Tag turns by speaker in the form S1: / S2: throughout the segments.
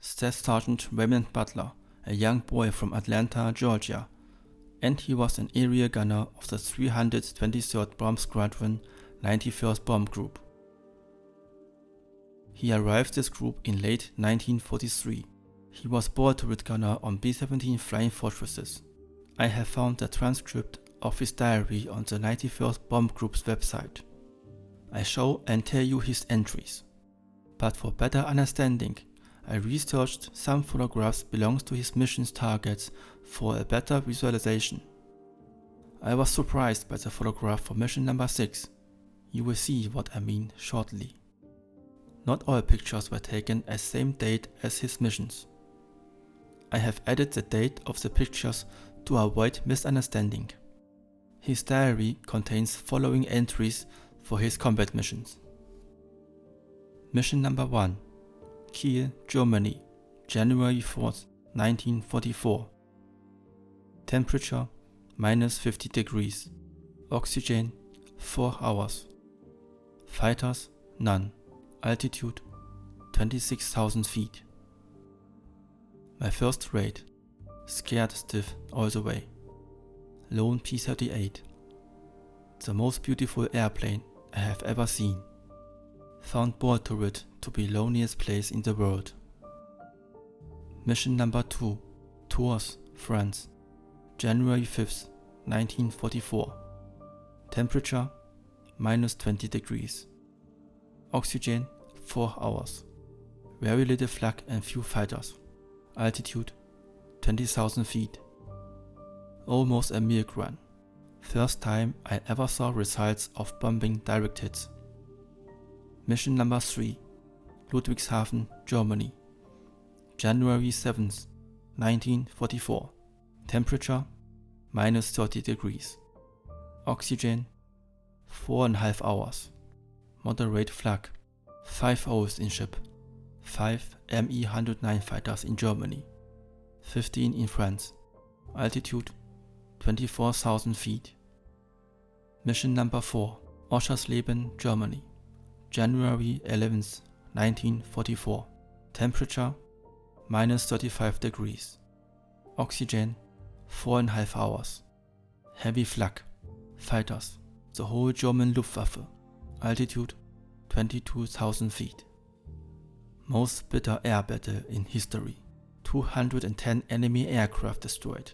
S1: Staff Sergeant Raymond Butler, a young boy from Atlanta, Georgia, and he was an area gunner of the 323rd Bomb Squadron, 91st Bomb Group. He arrived this group in late 1943. He was board turret gunner on B-17 Flying Fortresses. I have found the transcript of his diary on the 91st Bomb Group's website. I show and tell you his entries. But for better understanding, I researched some photographs belongs to his mission's targets for a better visualization. I was surprised by the photograph for mission number 6. You will see what I mean shortly. Not all pictures were taken at same date as his missions. I have added the date of the pictures to avoid misunderstanding. His diary contains following entries for his combat missions. Mission number 1. Kiel, Germany, January 4th, 1944. Temperature -50 degrees. Oxygen 4 hours. Fighters none. Altitude 26,000 feet. My first raid. Scared stiff all the way. Lone P-38. The most beautiful airplane I have ever seen. Found board turret to be loneliest place in the world. Mission number 2. Tours, France, January 5th, 1944. Temperature -20 degrees. Oxygen 4 hours. Very little flak and few fighters. Altitude 20,000 feet. Almost a milk run. First time I ever saw results of bombing direct hits. Mission number 3. Ludwigshafen, Germany, January 7th, 1944. Temperature -30 degrees. Oxygen 4.5 hours. Moderate flak. 5 hours in ship. 5 Me-109 fighters in Germany. 15 in France. Altitude 24,000 feet. Mission number 4. Oschersleben, Germany, January 11th, 1944. Temperature -35 degrees. Oxygen 4.5 hours. Heavy flak. Fighters. The whole German Luftwaffe. Altitude 22,000 feet. Most bitter air battle in history. 210 enemy aircraft destroyed.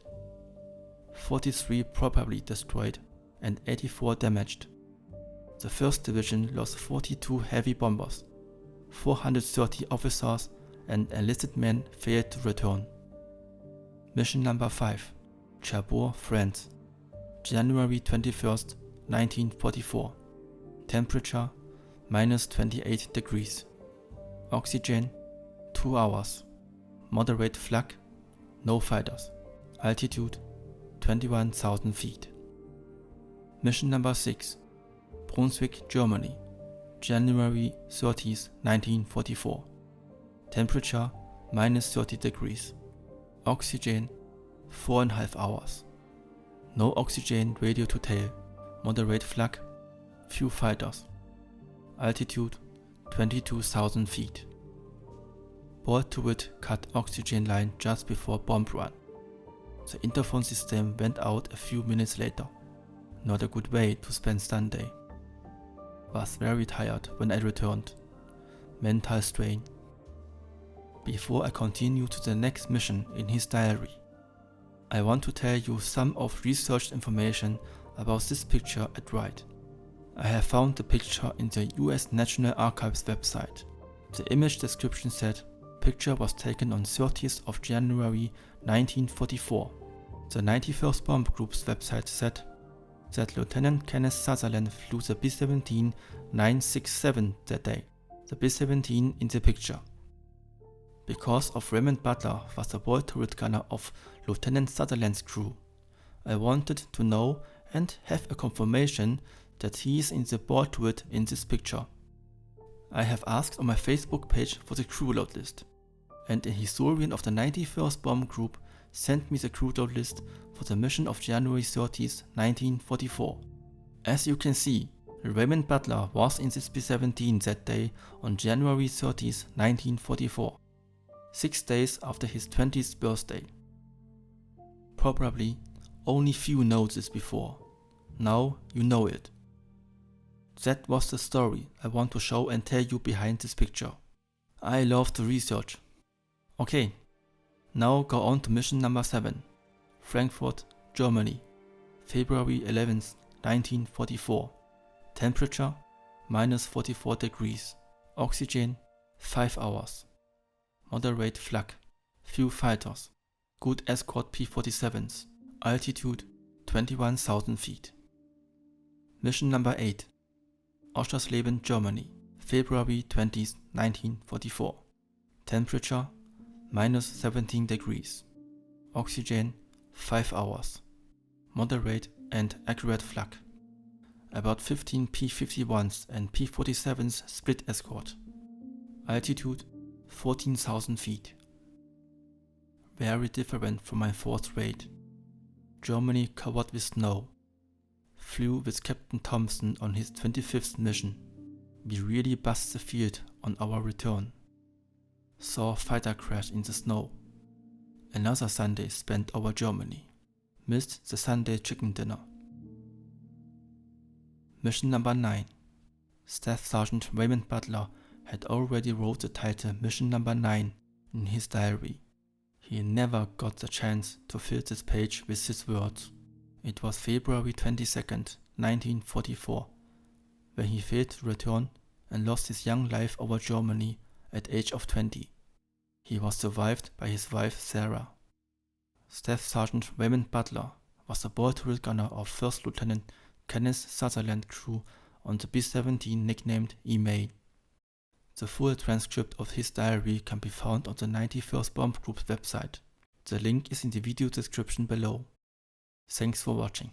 S1: 43 probably destroyed and 84 damaged. The 1st Division lost 42 heavy bombers. 430 officers and enlisted men failed to return. Mission number 5. Cherbourg, France, January 21st, 1944. Temperature -28 degrees. Oxygen 2 hours. Moderate flak. No fighters. Altitude 21,000 feet. Mission number 6. Brunswick, Germany, January 30th, 1944. Temperature -30 degrees. Oxygen 4.5 hours. No oxygen radio to tail. Moderate flak. Few fighters. Altitude 22,000 feet. Board turret cut oxygen line just before bomb run. The interphone system went out a few minutes later. Not a good way to spend Sunday. Was very tired when I returned. Mental strain. Before I continue to the next mission in his diary, I want to tell you some of researched information about this picture at right. I have found the picture in the US National Archives website. The image description said, picture was taken on 30th of January 1944. The 91st Bomb Group's website said that Lieutenant Kenneth Sutherland flew the B-17 967 that day, the B-17 in the picture. Because of Raymond Butler was the board turret gunner of Lieutenant Sutherland's crew, I wanted to know and have a confirmation that he is in the board turret in this picture. I have asked on my Facebook page for the crew load list, and a historian of the 91st Bomb Group sent me the crew load list for the mission of January 30th, 1944. As you can see, Raymond Butler was in this B-17 that day on January 30th, 1944. 6 days after his 20th birthday. Probably only few know this before. Now you know it. That was the story I want to show and tell you behind this picture. I love the research. Okay, now go on to mission number 7, Frankfurt, Germany, February 11th, 1944. Temperature -44 degrees. Oxygen 5 hours. Moderate flak. Few fighters. Good escort P-47s. Altitude 21,000 feet. Mission number 8. Oschersleben, Germany, February 20th, 1944. Temperature -17 degrees. Oxygen 5 hours. Moderate and accurate flak. About 15 P-51s and P-47s split escort. Altitude 14,000 feet. Very different from my fourth raid. Germany covered with snow. Flew with Captain Thompson on his 25th mission. We really bust the field on our return. Saw fighter crash in the snow. Another Sunday spent over Germany. Missed the Sunday chicken dinner. Mission number 9. Staff Sergeant Raymond Butler had already wrote the title Mission number 9 in his diary. He never got the chance to fill this page with his words. It was February 22nd, 1944, when he failed to return and lost his young life over Germany at age of 20. He was survived by his wife Sarah. Staff Sergeant Raymond Butler was the boy-turret gunner of 1st Lieutenant Kenneth Sutherland crew on the B-17 nicknamed Emeigh. The full transcript of his diary can be found on the 91st Bomb Group's website. The link is in the video description below. Thanks for watching.